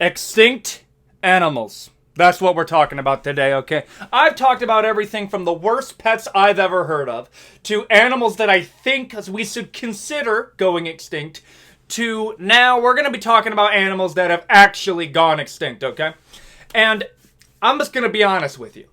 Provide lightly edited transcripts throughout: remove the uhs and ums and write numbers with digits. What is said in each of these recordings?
Extinct animals. That's what we're talking about today, okay? I've talked about everything from the worst pets I've ever heard of, to animals that I think we should consider going extinct, to now we're going to be talking about animals that have actually gone extinct, okay? And I'm just going to be honest with you.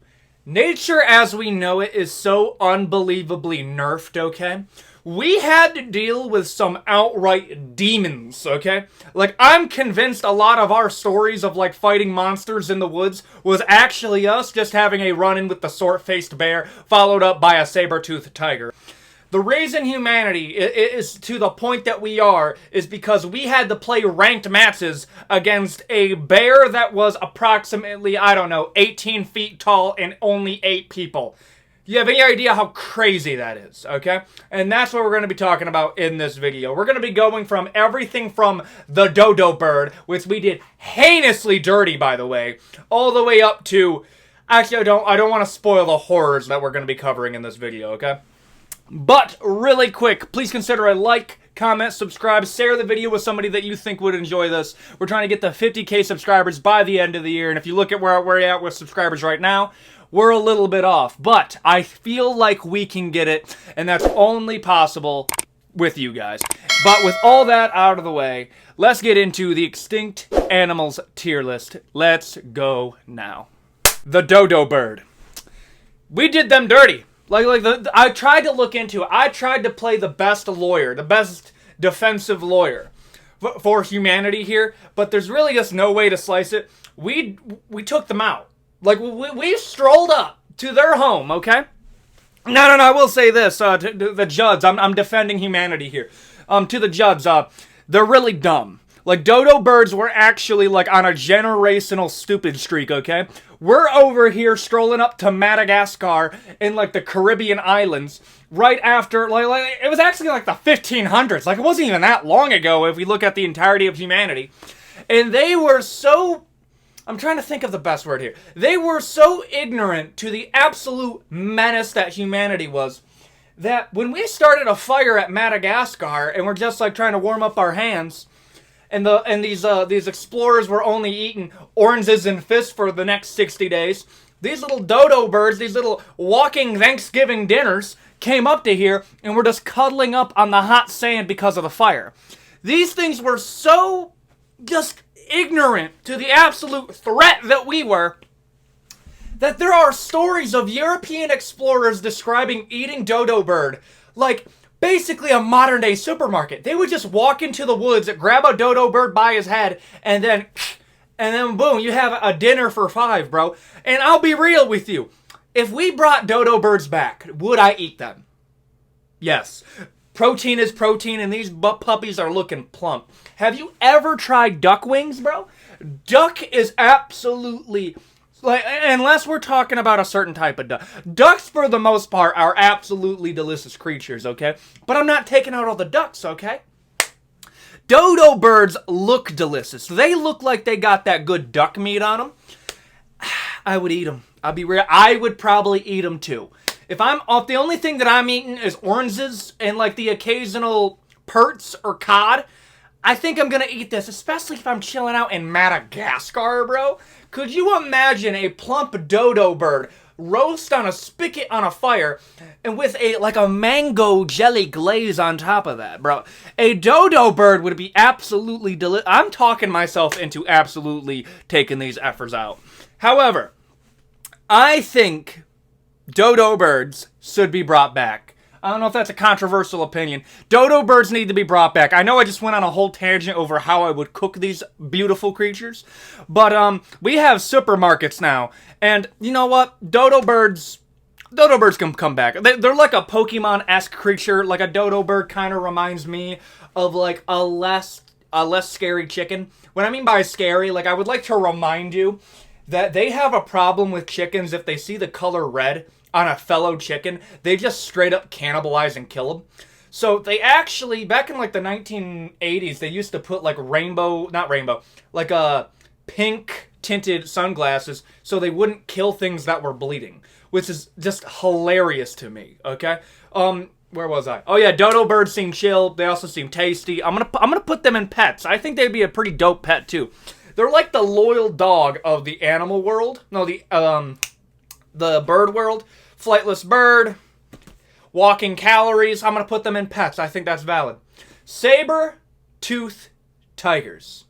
Nature as we know it is so unbelievably nerfed, okay? We had to deal with some outright demons, okay? Like, I'm convinced a lot of our stories of, like, fighting monsters in the woods was actually us just having a run-in with the sword-faced bear, followed up by a saber-toothed tiger. The reason humanity is to the point that we are is because we had to play ranked matches against a bear that was approximately, 18 feet tall and only 8 people. You have any idea how crazy that is, okay? And that's what we're going to be talking about in this video. We're going to be going from everything from the Dodo Bird, which we did heinously dirty, by the way, all the way up to... Actually, I don't want to spoil the horrors that we're going to be covering in this video, okay? But, really quick, please consider a like, comment, subscribe, share the video with somebody that you think would enjoy this. We're trying to get the 50K subscribers by the end of the year, and if you look at where we're at with subscribers right now, we're a little bit off, but I feel like we can get it, and that's only possible with you guys. But with all that out of the way, let's get into the extinct animals tier list. Let's go now. The Dodo Bird. We did them dirty. I tried to look into it. I tried to play the best lawyer, the best defensive lawyer for humanity here, but there's really just no way to slice it. We took them out. Like, we strolled up to their home, okay? No, I will say this, to the Judds, I'm defending humanity here. To the Judds, they're really dumb. Like, Dodo Birds were actually, like, on a generational stupid streak, okay? We're over here strolling up to Madagascar in, like, the Caribbean islands right after, like it was actually, like, the 1500s. Like, it wasn't even that long ago if we look at the entirety of humanity. And they were so... I'm trying to think of the best word here. They were so ignorant to the absolute menace that humanity was that when we started a fire at Madagascar and we're just like trying to warm up our hands, and these explorers were only eating oranges and fish for the next 60 days, these little dodo birds, these little walking Thanksgiving dinners, came up to here and were just cuddling up on the hot sand because of the fire. These things were so just ignorant to the absolute threat that we were, that there are stories of European explorers describing eating dodo bird like basically a modern day supermarket. They would just walk into the woods, grab a dodo bird by his head, and then boom, you have a dinner for 5, bro. And I'll be real with you. If we brought dodo birds back, would I eat them? Yes. Protein is protein, and these puppies are looking plump. Have you ever tried duck wings, bro? Duck is absolutely... like, unless we're talking about a certain type of duck. Ducks, for the most part, are absolutely delicious creatures, okay? But I'm not taking out all the ducks, okay? Dodo birds look delicious. They look like they got that good duck meat on them. I would eat them. I'll be real. I would probably eat them, too. If the only thing that I'm eating is oranges and, like, the occasional perts or cod, I think I'm gonna eat this, especially if I'm chilling out in Madagascar, bro. Could you imagine a plump dodo bird roast on a spigot on a fire and with a mango jelly glaze on top of that, bro? A dodo bird would be absolutely delicious. I'm talking myself into absolutely taking these effers out. However, I think dodo birds should be brought back. I don't know if that's a controversial opinion. Dodo birds need to be brought back. I know I just went on a whole tangent over how I would cook these beautiful creatures, but we have supermarkets now, and you know what? Dodo birds can come back. They're like a Pokemon-esque creature. Like a dodo bird kind of reminds me of like a less scary chicken. What I mean by scary, like I would like to remind you that they have a problem with chickens if they see the color red on a fellow chicken. They just straight up cannibalize and kill them. So they actually, back in like the 1980s, they used to put like pink tinted sunglasses so they wouldn't kill things that were bleeding, which is just hilarious to me, okay? Where was I? Oh yeah, dodo birds seem chill. They also seem tasty. I'm gonna put them in pets. I think they'd be a pretty dope pet too. They're like the loyal dog of the animal world. No, the bird world. Flightless bird. Walking calories. I'm going to put them in pets. I think that's valid. Sabertooth tigers.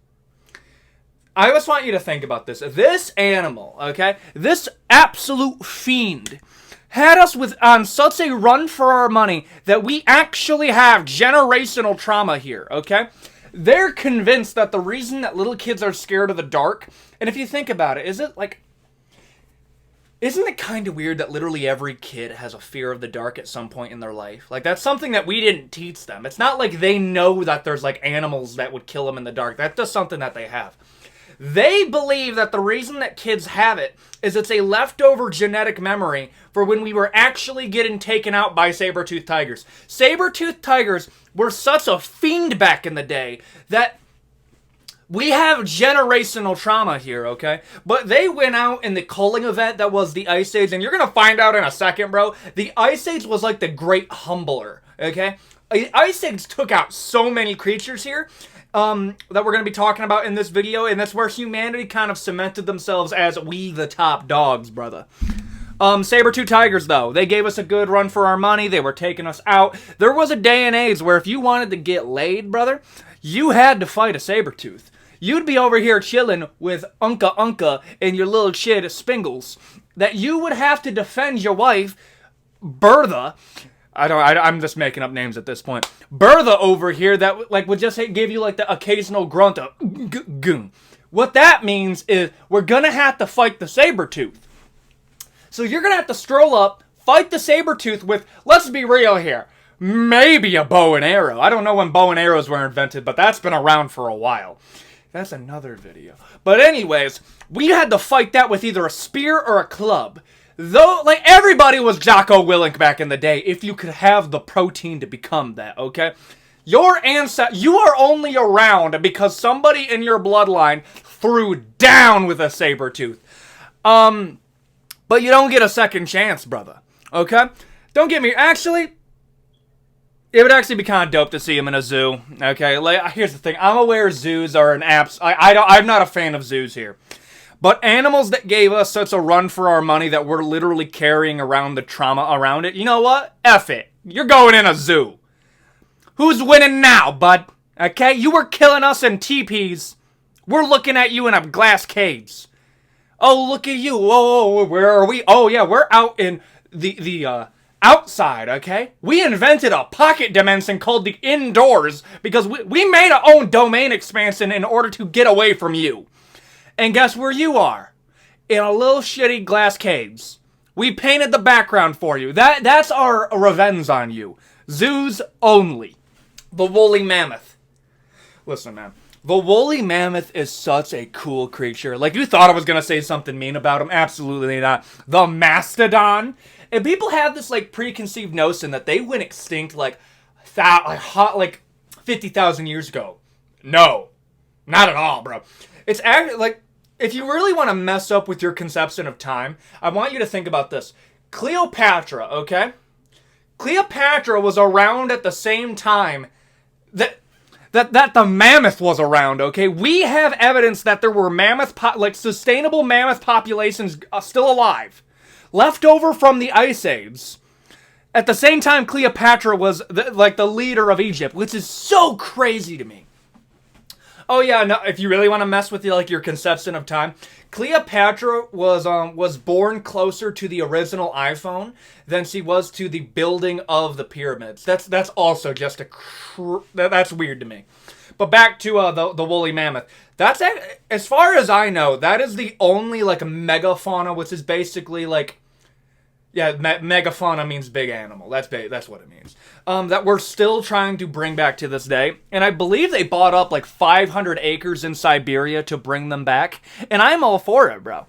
I just want you to think about this. This animal, okay? This absolute fiend had us on such a run for our money that we actually have generational trauma here, okay? They're convinced that the reason that little kids are scared of the dark, and if you think about it, isn't it kind of weird that literally every kid has a fear of the dark at some point in their life? Like, that's something that we didn't teach them. It's not like they know that there's, like, animals that would kill them in the dark. That's just something that they have. They believe that the reason that kids have it is it's a leftover genetic memory for when we were actually getting taken out by saber-toothed tigers. Saber-toothed tigers were such a fiend back in the day that we have generational trauma here, okay? But they went out in the culling event that was the Ice Age, and you're going to find out in a second, bro. The Ice Age was like the great humbler, okay? Ice Age took out so many creatures here that we're going to be talking about in this video, and that's where humanity kind of cemented themselves as we the top dogs, brother. Saber-tooth tigers, though, they gave us a good run for our money. They were taking us out. There was a day and age where if you wanted to get laid, brother, you had to fight a saber-tooth. You'd be over here chilling with Unca and your little shit Spingles, that you would have to defend your wife, Bertha. I'm just making up names at this point. Bertha over here that like would just give you like the occasional grunt of goon. What that means is we're gonna have to fight the saber-tooth. So you're gonna have to stroll up, fight the saber-tooth with, let's be real here, maybe a bow and arrow. I don't know when bow and arrows were invented, but that's been around for a while. That's another video. But anyways, we had to fight that with either a spear or a club. Though, like, everybody was Jocko Willink back in the day if you could have the protein to become that, okay? Your ancestors, you are only around because somebody in your bloodline threw down with a saber-tooth. But you don't get a second chance, brother, okay? Don't get me, actually, it would actually be kind of dope to see him in a zoo, okay? Like, here's the thing, I'm aware zoos are an I'm not a fan of zoos here. But animals that gave us such a run for our money that we're literally carrying around the trauma around it, you know what? F it. You're going in a zoo. Who's winning now, bud? Okay? You were killing us in teepees. We're looking at you in a glass cage. Oh, look at you. Whoa, where are we? Oh, yeah, we're out in the outside, okay? We invented a pocket dimension called the indoors because we made our own domain expansion in order to get away from you. And guess where you are? In a little shitty glass cage. We painted the background for you. That's our revenge on you. Zoos only. The woolly mammoth. Listen, man. The woolly mammoth is such a cool creature. Like, you thought I was going to say something mean about him. Absolutely not. The mastodon. And people have this, like, preconceived notion that they went extinct, like 50,000 years ago. No. Not at all, bro. It's actually, like, if you really want to mess up with your conception of time, I want you to think about this. Cleopatra, okay? Cleopatra was around at the same time that the mammoth was around, okay? We have evidence that there were sustainable mammoth populations still alive, left over from the Ice Age. At the same time, Cleopatra was the leader of Egypt, which is so crazy to me. Oh yeah, no, if you really want to mess with your conception of time, Cleopatra was born closer to the original iPhone than she was to the building of the pyramids. That's also just that's weird to me. But back to the woolly mammoth. That's, as far as I know, that is the only megafauna, which is basically megafauna means big animal. That's what it means. That we're still trying to bring back to this day. And I believe they bought up 500 acres in Siberia to bring them back. And I'm all for it, bro.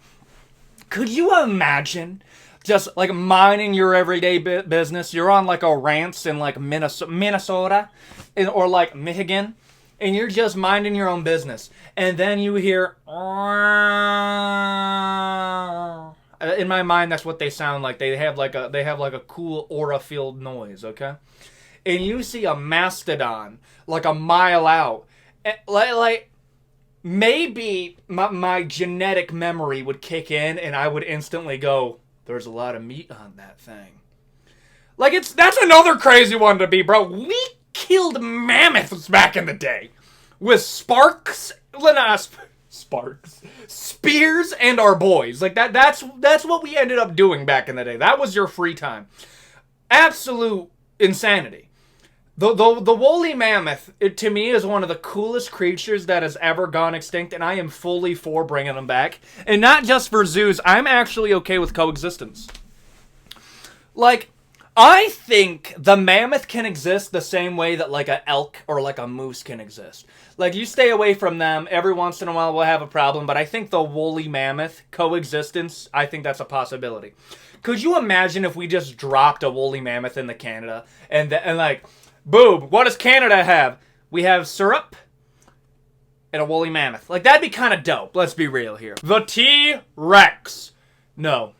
Could you imagine just minding your everyday business? You're on a ranch in Minnesota or Michigan. And you're just minding your own business. And then you hear... In my mind, that's what they sound like. They have a cool aura-filled noise, okay? And you see a mastodon a mile out. maybe my genetic memory would kick in and I would instantly go, there's a lot of meat on that thing. Like, that's another crazy one to be, bro. We killed mammoths back in the day with spears and our boys. Like, that's what we ended up doing back in the day. That was your free time. Absolute insanity. The woolly mammoth, to me, is one of the coolest creatures that has ever gone extinct, and I am fully for bringing them back. And not just for zoos, I'm actually okay with coexistence. Like, I think the mammoth can exist the same way that, like, an elk or, like, a moose can exist. Like, you stay away from them, every once in a while we'll have a problem, but I think the woolly mammoth coexistence, I think that's a possibility. Could you imagine if we just dropped a woolly mammoth into Canada, and like... Boom. What does Canada have? We have syrup and a woolly mammoth. Like, that'd be kind of dope. Let's be real here. The T-Rex. No.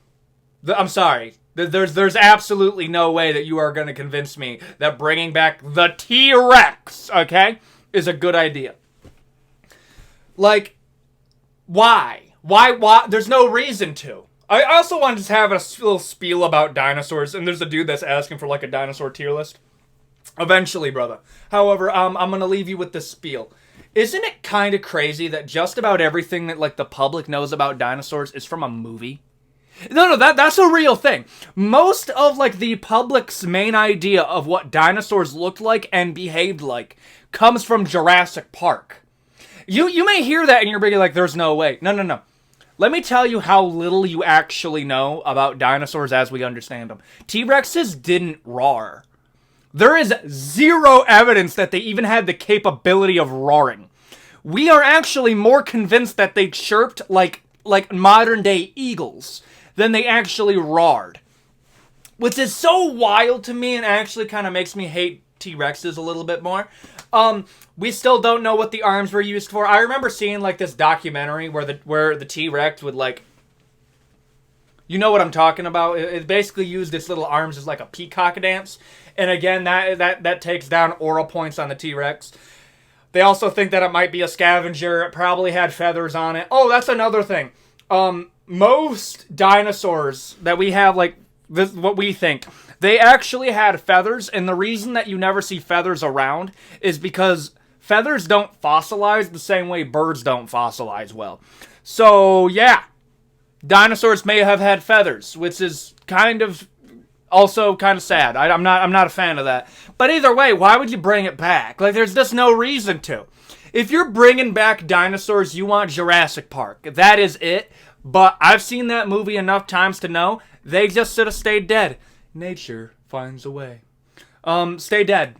I'm sorry. There's absolutely no way that you are going to convince me that bringing back the T-Rex, okay, is a good idea. Like, why? Why? There's no reason to. I also want to just have a little spiel about dinosaurs, and there's a dude that's asking for, like, a dinosaur tier list. Eventually, brother. However, I'm going to leave you with this spiel. Isn't it kind of crazy that just about everything that, like, the public knows about dinosaurs is from a movie? No, that's a real thing. Most of, like, the public's main idea of what dinosaurs looked like and behaved like comes from Jurassic Park. You may hear that and you're being like, there's no way. No. Let me tell you how little you actually know about dinosaurs as we understand them. T-Rexes didn't roar. There is zero evidence that they even had the capability of roaring. We are actually more convinced that they chirped like modern-day eagles than they actually roared. Which is so wild to me and actually kind of makes me hate T-Rexes a little bit more. We still don't know what the arms were used for. I remember seeing, like, this documentary where the T-Rex would, like... You know what I'm talking about? It basically used its little arms as, like, a peacock dance. And again, that takes down aura points on the T-Rex. They also think that it might be a scavenger. It probably had feathers on it. Oh, that's another thing. Most dinosaurs that we have, like, this, what we think, they actually had feathers. And the reason that you never see feathers around is because feathers don't fossilize the same way birds don't fossilize well. So, yeah. Dinosaurs may have had feathers, which is kind of sad. I'm not a fan of that. But either way, why would you bring it back? Like, there's just no reason to. If you're bringing back dinosaurs, you want Jurassic Park. That is it. But I've seen that movie enough times to know they just should have stayed dead. Nature finds a way. Stay dead.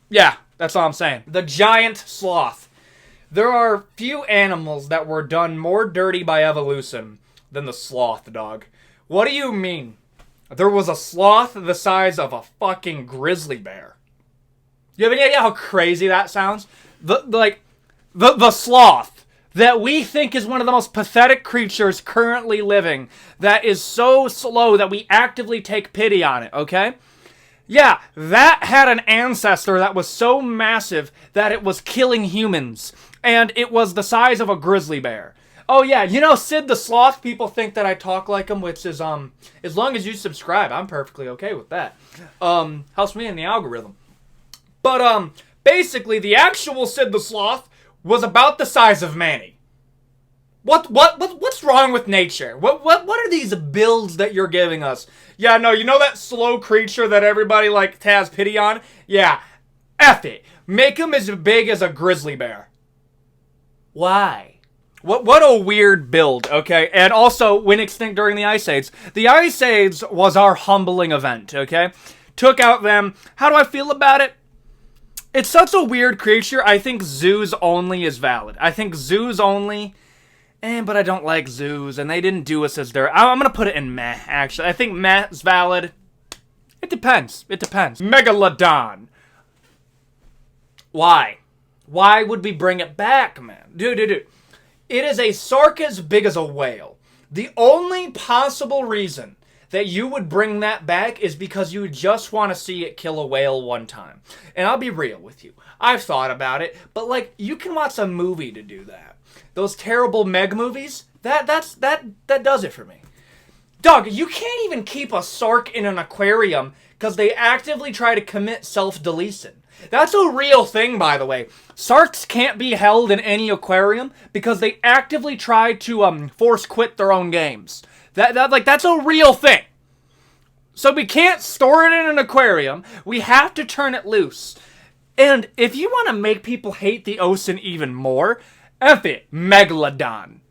Yeah, that's all I'm saying. The giant sloth. There are few animals that were done more dirty by evolution than the sloth, dog. What do you mean? There was a sloth the size of a fucking grizzly bear. You have any idea how crazy that sounds? The sloth that we think is one of the most pathetic creatures currently living, that is so slow that we actively take pity on it, okay? Yeah, that had an ancestor that was so massive that it was killing humans, and it was the size of a grizzly bear. Oh yeah, you know, Sid the Sloth, people think that I talk like him, which is, as long as you subscribe, I'm perfectly okay with that. Helps me in the algorithm. But, basically, the actual Sid the Sloth was about the size of Manny. What's wrong with nature? What are these builds that you're giving us? Yeah, no, you know that slow creature that everybody, like, has pity on? Yeah, F it. Make him as big as a grizzly bear. Why? What a weird build, okay? And also, went extinct during the Ice Age. The Ice Age was our humbling event, okay? Took out them. How do I feel about it? It's such a weird creature. I think zoos only is valid. I think zoos only... but I don't like zoos, and they didn't do us as their... I'm going to put it in meh, actually. I think meh is valid. It depends. Megalodon. Why? Why would we bring it back, man? Dude. It is a shark as big as a whale. The only possible reason that you would bring that back is because you just want to see it kill a whale one time. And I'll be real with you. I've thought about it, but, like, you can watch a movie to do that. those terrible Meg movies, that does it for me. Dog, you can't even keep a shark in an aquarium because they actively try to commit self-deletion. That's a real thing, by the way. Sharks can't be held in any aquarium because they actively try to force quit their own games. That's a real thing. So we can't store it in an aquarium. We have to turn it loose. And if you want to make people hate the ocean even more, F it, Megalodon.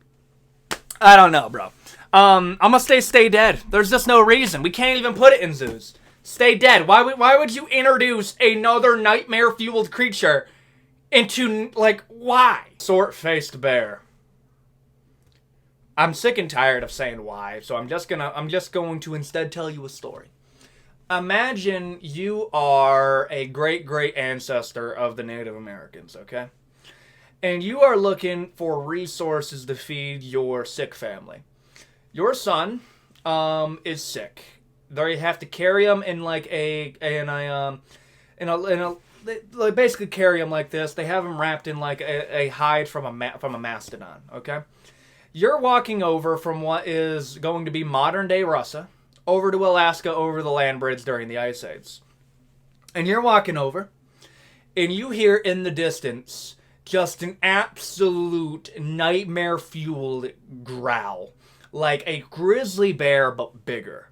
I don't know, bro. I'm gonna stay dead. There's just no reason. We can't even put it in zoos. Stay dead. Why would you introduce another nightmare-fueled creature into, like, why? Short-faced bear. I'm sick and tired of saying why, so I'm just going to instead tell you a story. Imagine you are a great ancestor of the Native Americans, okay? And you are looking for resources to feed your sick family. Your son is sick. They have to carry him in like they basically carry him like this. They have him wrapped in like a hide from a mastodon. Okay, you're walking over from what is going to be modern day Russia over to Alaska over the land bridge during the Ice Age, and you're walking over, and you hear in the distance just an absolute nightmare-fueled growl, like a grizzly bear but bigger.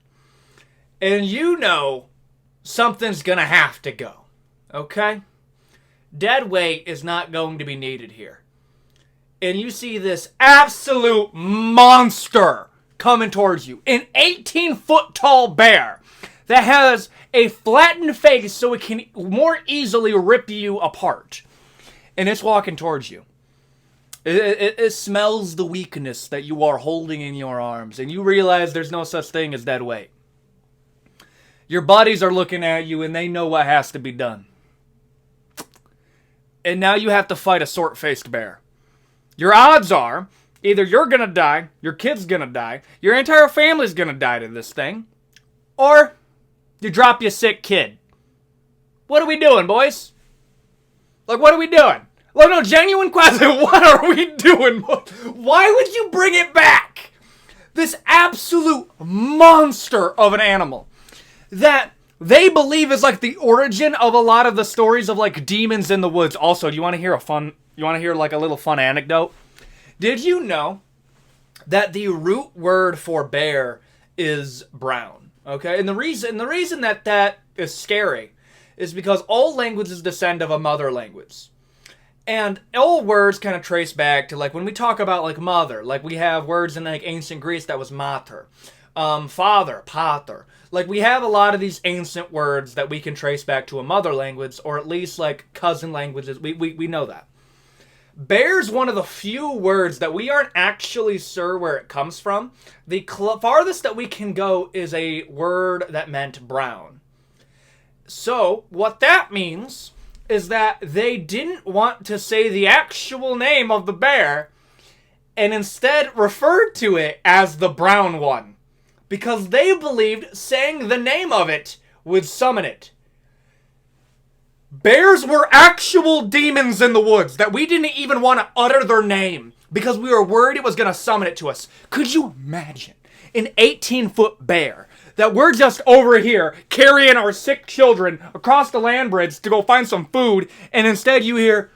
And you know something's gonna have to go, okay? Dead weight is not going to be needed here. And you see this absolute monster coming towards you. An 18-foot tall bear that has a flattened face so it can more easily rip you apart. And it's walking towards you. It smells the weakness that you are holding in your arms. And you realize there's no such thing as dead weight. Your buddies are looking at you and they know what has to be done. And now you have to fight a short-faced bear. Your odds are either you're going to die, your kid's going to die, your entire family's going to die to this thing, or you drop your sick kid. What are we doing, boys? Like, what are we doing? Like, no, genuine question. What are we doing? Why would you bring it back? This absolute monster of an animal that they believe is like the origin of a lot of the stories of like demons in the woods. Also, do you want to hear like a little fun anecdote? Did you know that the root word for bear is brown? Okay, and the reason that is scary is because all languages descend of a mother language. And all words kind of trace back to, like, when we talk about, like, mother, like, we have words in, like, ancient Greece that was mater. Father, pater. Like, we have a lot of these ancient words that we can trace back to a mother language, or at least, like, cousin languages. We know that. Bear's one of the few words that we aren't actually sure where it comes from. The farthest that we can go is a word that meant brown. So, what that means is that they didn't want to say the actual name of the bear and instead referred to it as the brown one because they believed saying the name of it would summon it. Bears were actual demons in the woods that we didn't even want to utter their name because we were worried it was going to summon it to us. Could you imagine an 18-foot bear that we're just over here carrying our sick children across the land bridge to go find some food, and instead you hear...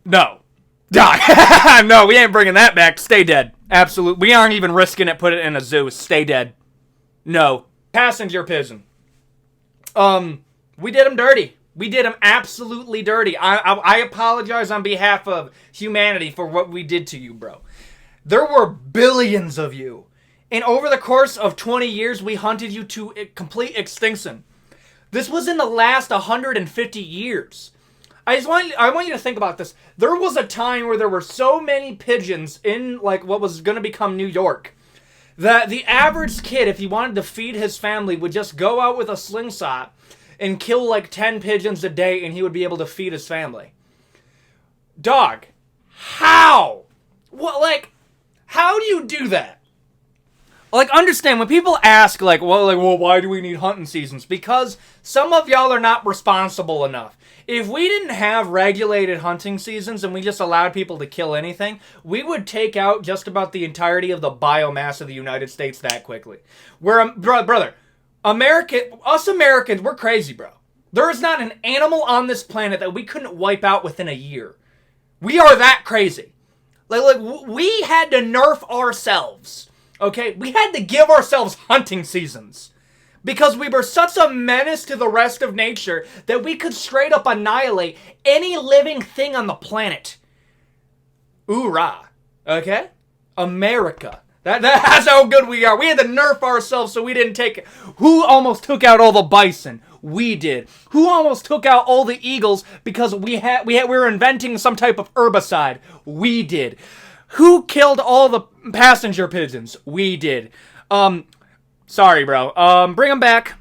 No. Die. No, we ain't bringing that back. Stay dead. Absolutely. We aren't even risking it. Put it in a zoo. Stay dead. No. Passenger pigeon. We did him dirty. We did him absolutely dirty. I apologize on behalf of humanity for what we did to you, bro. There were billions of you. And over the course of 20 years, we hunted you to complete extinction. This was in the last 150 years. I want you to think about this. There was a time where there were so many pigeons in like what was going to become New York that the average kid, if he wanted to feed his family, would just go out with a slingshot and kill like 10 pigeons a day and he would be able to feed his family. Dog, how? What, like, how do you do that? Like, understand, when people ask, well, why do we need hunting seasons? Because some of y'all are not responsible enough. If we didn't have regulated hunting seasons and we just allowed people to kill anything, we would take out just about the entirety of the biomass of the United States that quickly. Brother, us Americans, we're crazy, bro. There is not an animal on this planet that we couldn't wipe out within a year. We are that crazy. Like we had to nerf ourselves. Okay? We had to give ourselves hunting seasons. Because we were such a menace to the rest of nature that we could straight up annihilate any living thing on the planet. Hoorah. Okay? America. That's how good we are. We had to nerf ourselves so we didn't take it. Who almost took out all the bison? We did. Who almost took out all the eagles because we were inventing some type of herbicide? We did. Who killed all the passenger pigeons? We did. Sorry, bro. Bring them back.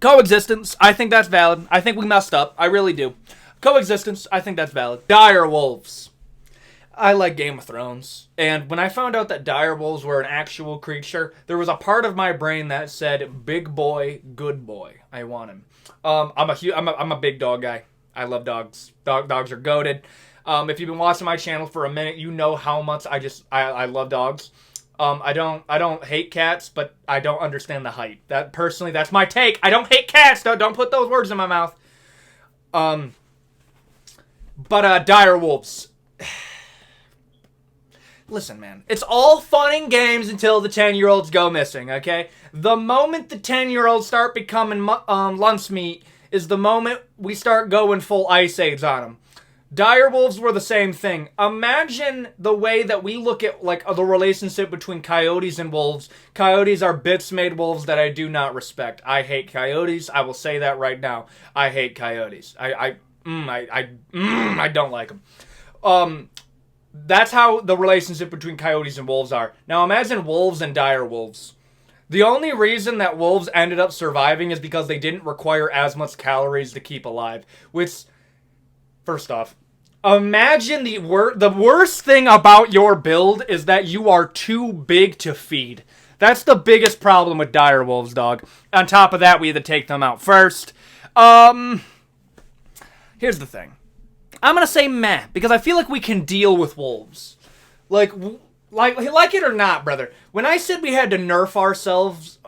Coexistence. I think that's valid. I think we messed up. I really do. Coexistence. I think that's valid. Dire wolves. I like Game of Thrones. And when I found out that dire wolves were an actual creature, there was a part of my brain that said, big boy, good boy. I want him. I'm a big dog guy. I love dogs. Dogs are goated. If you've been watching my channel for a minute, you know how much I love dogs. I don't hate cats, but I don't understand the hype. That's my take. I don't hate cats. Don't put those words in my mouth. But dire wolves. Listen, man. It's all fun and games until the 10-year-olds go missing, okay? The moment the 10-year-olds start becoming lunch meat is the moment we start going full Ice Age on them. Dire wolves were the same thing. Imagine the way that we look at the relationship between coyotes and wolves. Coyotes are bits-made wolves that I do not respect. I hate coyotes. I will say that right now. I hate coyotes. I don't like them. That's how the relationship between coyotes and wolves are. Now imagine wolves and dire wolves. The only reason that wolves ended up surviving is because they didn't require as much calories to keep alive. Which, first off, imagine the worst thing about your build is that you are too big to feed. That's the biggest problem with dire wolves, dog. On top of that, we had to take them out first. Here's the thing. I'm gonna say meh, because I feel like we can deal with wolves. Like it or not, brother. When I said we had to nerf ourselves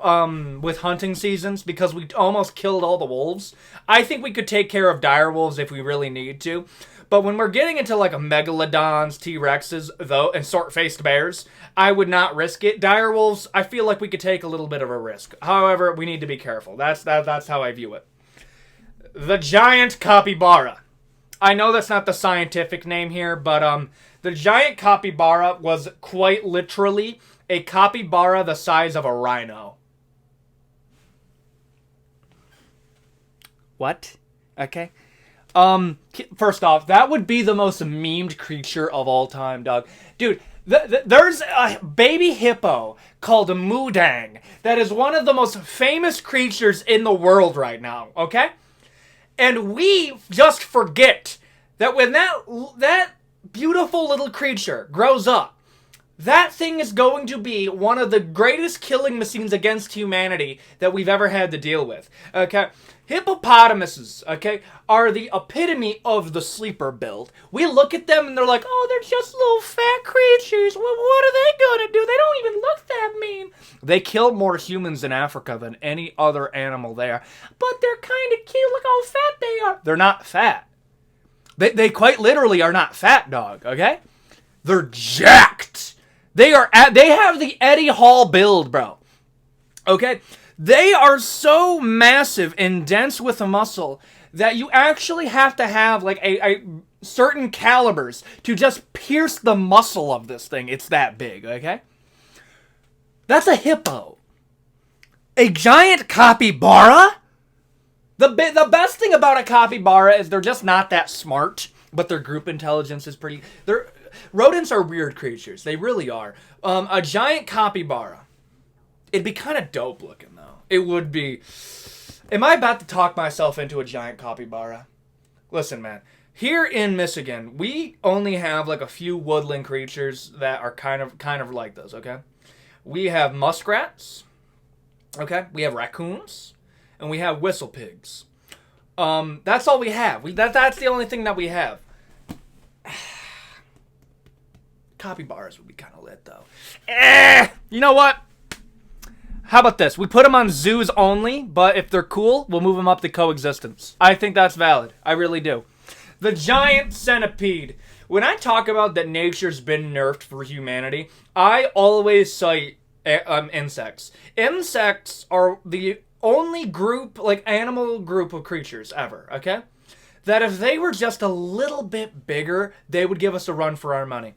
with hunting seasons because we almost killed all the wolves, I think we could take care of dire wolves if we really need to. But when we're getting into like a megalodons, T-Rexes, though, and short-faced bears, I would not risk it. Dire wolves, I feel like we could take a little bit of a risk. However, we need to be careful. That's how I view it. The giant capybara. I know that's not the scientific name here, but the giant capybara was quite literally a capybara the size of a rhino. What? Okay. First off, that would be the most memed creature of all time, dog. Dude, there's a baby hippo called Mudang that is one of the most famous creatures in the world right now, okay? And we just forget that when that beautiful little creature grows up, that thing is going to be one of the greatest killing machines against humanity that we've ever had to deal with. Okay? Hippopotamuses, okay, are the epitome of the sleeper build. We look at them and they're like, oh, they're just little fat creatures. Well, what are they gonna do? They don't even look that mean. They kill more humans in Africa than any other animal there. But they're kind of cute. Look how fat they are. They're not fat. They quite literally are not fat, dog, okay? They're jacked. They have the Eddie Hall build, bro. Okay? They are so massive and dense with the muscle that you actually have to have like a certain calibers to just pierce the muscle of this thing. It's that big, okay? That's a hippo. A giant capybara? The best thing about a capybara is they're just not that smart, but their group intelligence is pretty... Rodents are weird creatures. They really are. A giant capybara. It'd be kind of dope looking, though. It would be... Am I about to talk myself into a giant capybara? Listen, man. Here in Michigan, we only have like a few woodland creatures that are kind of like those, okay? We have muskrats. Okay, we have raccoons, and we have whistle pigs. That's all we have. That's the only thing that we have. Capybaras would be kind of lit, though. You know what? How about this? We put them on zoos only, but if they're cool, we'll move them up to coexistence. I think that's valid. I really do. The giant centipede. When I talk about that nature's been nerfed for humanity, I always cite insects. Insects are the only group, like animal group of creatures ever, okay? That if they were just a little bit bigger, they would give us a run for our money.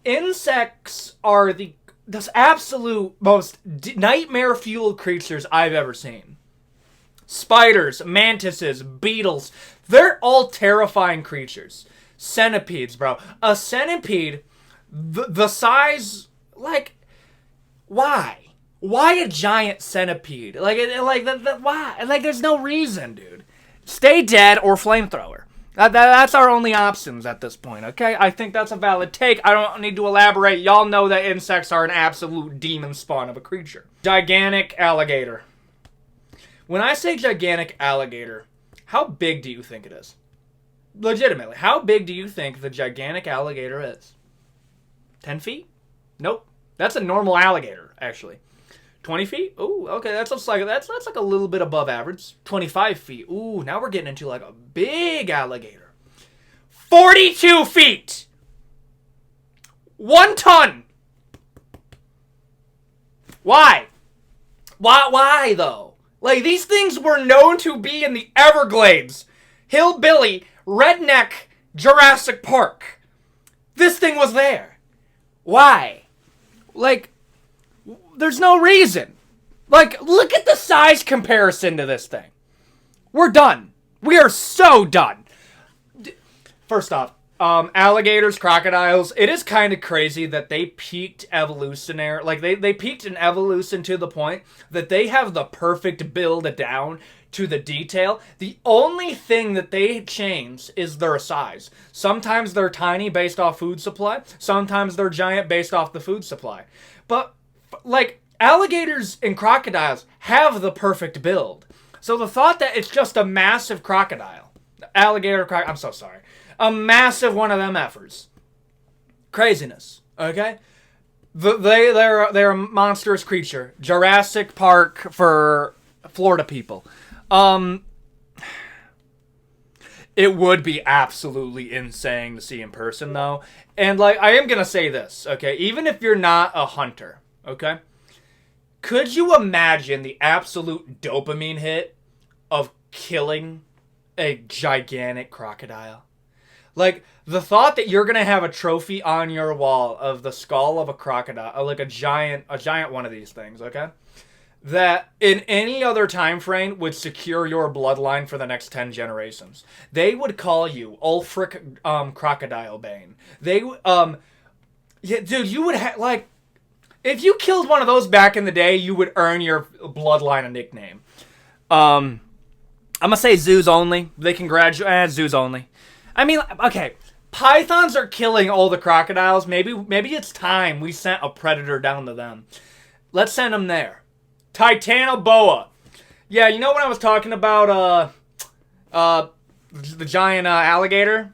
Insects are the absolute most nightmare-fueled creatures I've ever seen. Spiders, mantises, beetles, they're all terrifying creatures. Centipedes, bro. A centipede, the size, like, why? Why a giant centipede? Why? Like, there's no reason, dude. Stay dead or flamethrower. That's our only options at this point, okay? I think that's a valid take. I don't need to elaborate. Y'all know that insects are an absolute demon spawn of a creature. Gigantic alligator. When I say gigantic alligator, how big do you think it is? Legitimately, how big do you think the gigantic alligator is? 10 feet? Nope. That's a normal alligator, actually. 20 feet? Ooh, okay, that's like a little bit above average. 25 feet. Ooh, now we're getting into like a big alligator. 42 feet! 1 ton! Why? Why though? Like, these things were known to be in the Everglades. Hillbilly, redneck, Jurassic Park. This thing was there. Why? Like, there's no reason. Like, look at the size comparison to this thing. We're done. We are so done. First off, alligators, crocodiles, it is kind of crazy that they peaked evolutionary. Like, they peaked in evolution to the point that they have the perfect build down to the detail. The only thing that they change is their size. Sometimes they're tiny based off food supply. Sometimes they're giant based off the food supply. But, like, alligators and crocodiles have the perfect build. So the thought that it's just a massive crocodile, I'm so sorry, a massive one of them effers. Craziness, okay? They're a monstrous creature. Jurassic Park for Florida people. It would be absolutely insane to see in person, though. And, like, I am gonna say this, okay? Even if you're not a hunter, okay? Could you imagine the absolute dopamine hit of killing a gigantic crocodile? Like, the thought that you're gonna have a trophy on your wall of the skull of a crocodile, like a giant one of these things, okay? That in any other time frame would secure your bloodline for the next 10 generations. They would call you Ulfric Crocodile Bane. Yeah, dude, you would like, if you killed one of those back in the day, you would earn your bloodline a nickname. I'm gonna say zoos only. They can graduate zoos only. I mean, okay, pythons are killing all the crocodiles. Maybe it's time we sent a predator down to them. Let's send them there. Titanoboa. Yeah, you know when I was talking about the giant alligator?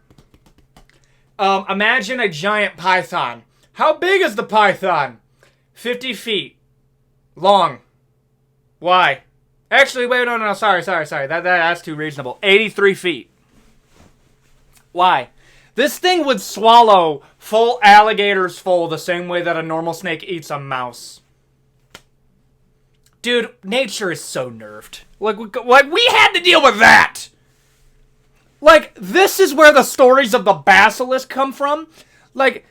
Imagine a giant python. How big is the python? 50 feet. Long. Why? Actually, wait, no, sorry. That's too reasonable. 83 feet. Why? This thing would swallow full alligators full the same way that a normal snake eats a mouse. Dude, nature is so nerfed. Like, we had to deal with that! Like, this is where the stories of the basilisk come from. Like,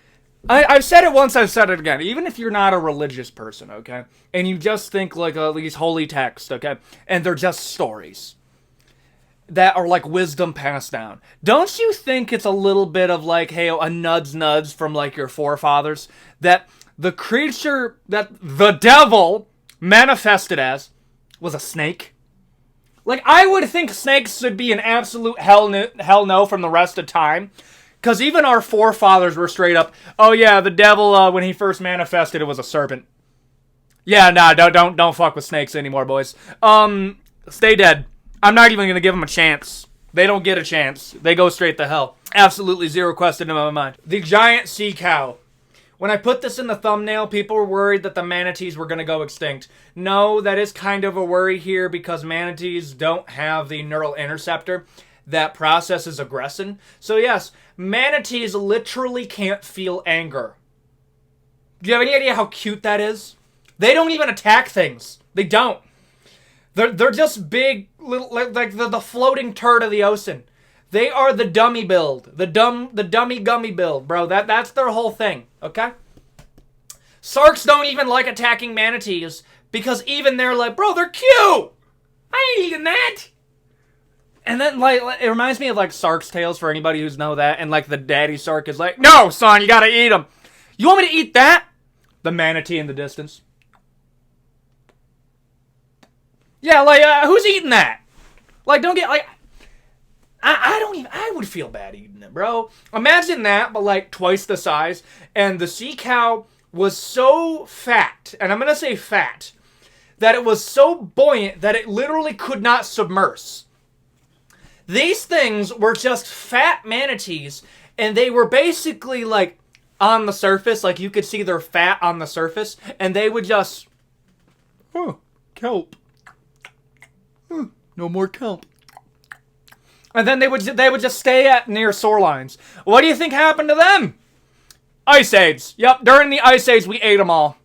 I've said it once, I've said it again. Even if you're not a religious person, okay? And you just think, like, these holy texts, okay? And they're just stories that are, like, wisdom passed down. Don't you think it's a little bit of, like, hey, a nudge from, like, your forefathers? That the creature that the devil manifested as was a snake. Like, I would think snakes should be an absolute hell no from the rest of time. Because even our forefathers were straight up, oh yeah, the devil, when he first manifested, it was a serpent. Yeah, nah, don't fuck with snakes anymore, boys. Stay dead. I'm not even gonna give them a chance. They don't get a chance. They go straight to hell. Absolutely zero question in my mind. The giant sea cow. When I put this in the thumbnail, people were worried that the manatees were going to go extinct. No, that is kind of a worry here because manatees don't have the neural interceptor that processes aggression. So yes, manatees literally can't feel anger. Do you have any idea how cute that is? They don't even attack things. They don't. They're just big, little, like the floating turd of the ocean. They are the dummy build. The dummy gummy build, bro. That's their whole thing, okay? Sharks don't even like attacking manatees because even they're like, bro, they're cute. I ain't eating that. And then, like, it reminds me of, like, Shark's Tales for anybody who's know that. And, like, the daddy shark is like, no, son, you gotta eat them. You want me to eat that? The manatee in the distance. Yeah, like, who's eating that? Like, don't get, like... I would feel bad eating it, bro. Imagine that, but like twice the size. And the sea cow was so fat, and I'm going to say fat, that it was so buoyant that it literally could not submerge. These things were just fat manatees, and they were basically like on the surface, like you could see their fat on the surface, and they would just, oh, kelp. No more kelp. And then they would just stay at near shorelines. What do you think happened to them? Ice Age. Yep, during the Ice Age, we ate them all.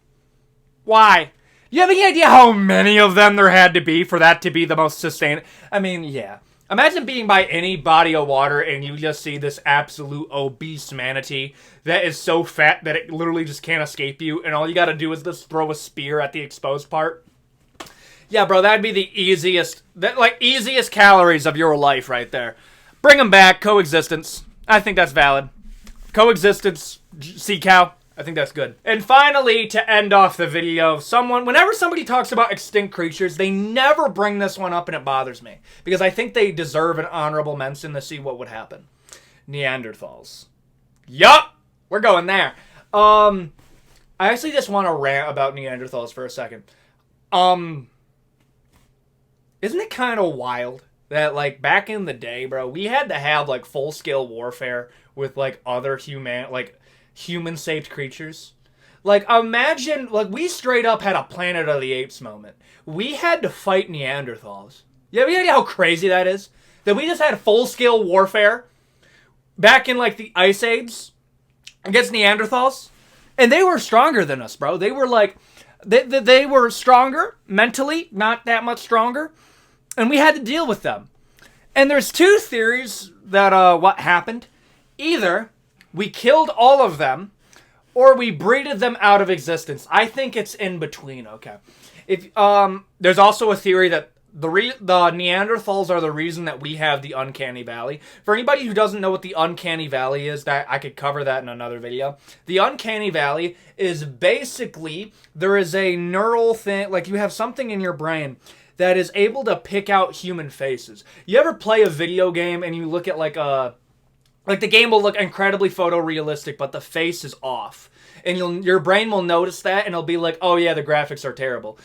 Why? You have any idea how many of them there had to be for that to be the most sustainable? I mean, yeah. Imagine being by any body of water and you just see this absolute obese manatee that is so fat that it literally just can't escape you, and all you gotta do is just throw a spear at the exposed part. Yeah, bro, that'd be the easiest calories of your life right there. Bring them back. Coexistence. I think that's valid. Coexistence. Sea cow. I think that's good. And finally, to end off the video, whenever somebody talks about extinct creatures, they never bring this one up, and it bothers me. Because I think they deserve an honorable mention to see what would happen. Neanderthals. Yup! We're going there. I actually just want to rant about Neanderthals for a second. Isn't it kind of wild that, like, back in the day, bro, we had to have, like, full-scale warfare with, like, other human-shaped creatures? Like, imagine, like, we straight up had a Planet of the Apes moment. We had to fight Neanderthals. You have any idea how crazy that is? That we just had full-scale warfare back in, like, the Ice Age against Neanderthals? And they were stronger than us, bro. They were, like, they were stronger mentally, not that much stronger. And we had to deal with them. And there's two theories that what happened. Either we killed all of them, or we breeded them out of existence. I think it's in between, okay? If there's also a theory that the Neanderthals are the reason that we have the Uncanny Valley. For anybody who doesn't know what the Uncanny Valley is, that I could cover that in another video. The Uncanny Valley is basically, there is a neural thing, like you have something in your brain that is able to pick out human faces. You ever play a video game and you look at like the game will look incredibly photorealistic, but the face is off. And your brain will notice that and it'll be like, oh yeah, the graphics are terrible.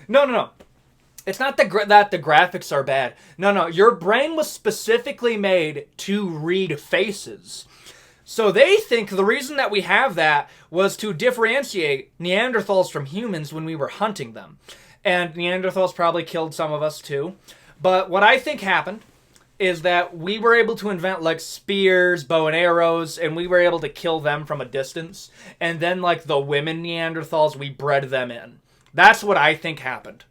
No. It's not that the graphics are bad. No. Your brain was specifically made to read faces. So they think the reason that we have that was to differentiate Neanderthals from humans when we were hunting them. And Neanderthals probably killed some of us too. But what I think happened is that we were able to invent like spears, bow and arrows, and we were able to kill them from a distance. And then like the women Neanderthals, we bred them in. That's what I think happened.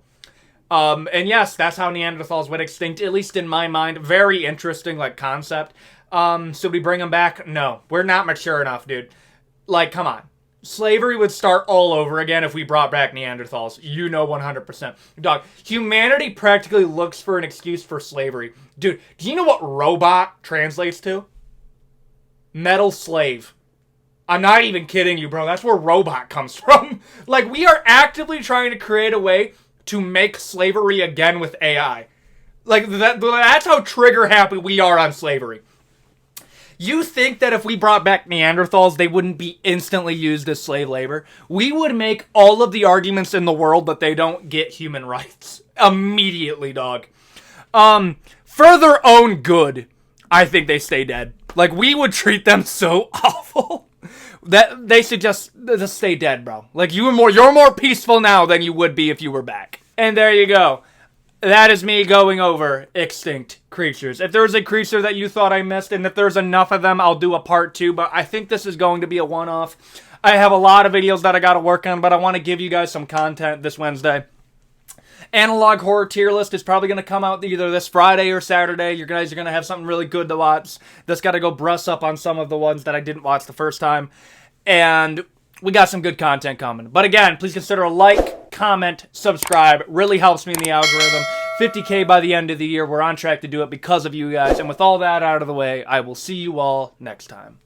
And yes, that's how Neanderthals went extinct, at least in my mind. Very interesting, like, concept. Should we bring them back? No. We're not mature enough, dude. Like, come on. Slavery would start all over again if we brought back Neanderthals. You know 100%. Dog, humanity practically looks for an excuse for slavery. Dude, do you know what robot translates to? Metal slave. I'm not even kidding you, bro. That's where robot comes from. Like, we are actively trying to create a way to make slavery again with AI. Like, that's how trigger happy we are on slavery. You think that if we brought back Neanderthals, they wouldn't be instantly used as slave labor? We would make all of the arguments in the world that they don't get human rights. Immediately, dog. For their own good, I think they stay dead. Like, we would treat them so awful that they should just stay dead, bro. Like, you're more peaceful now than you would be if you were back. And there you go. That is me going over extinct creatures. If there's a creature that you thought I missed, and if there's enough of them, I'll do a part 2, but I think this is going to be a one-off. I have a lot of videos that I gotta work on, but I want to give you guys some content this Wednesday. Analog Horror Tier List is probably going to come out either this Friday or Saturday. You guys are going to have something really good to watch. Just got to go brush up on some of the ones that I didn't watch the first time. And we got some good content coming. But again, please consider a like, comment, subscribe. Really helps me in the algorithm. 50K by the end of the year. We're on track to do it because of you guys. And with all that out of the way, I will see you all next time.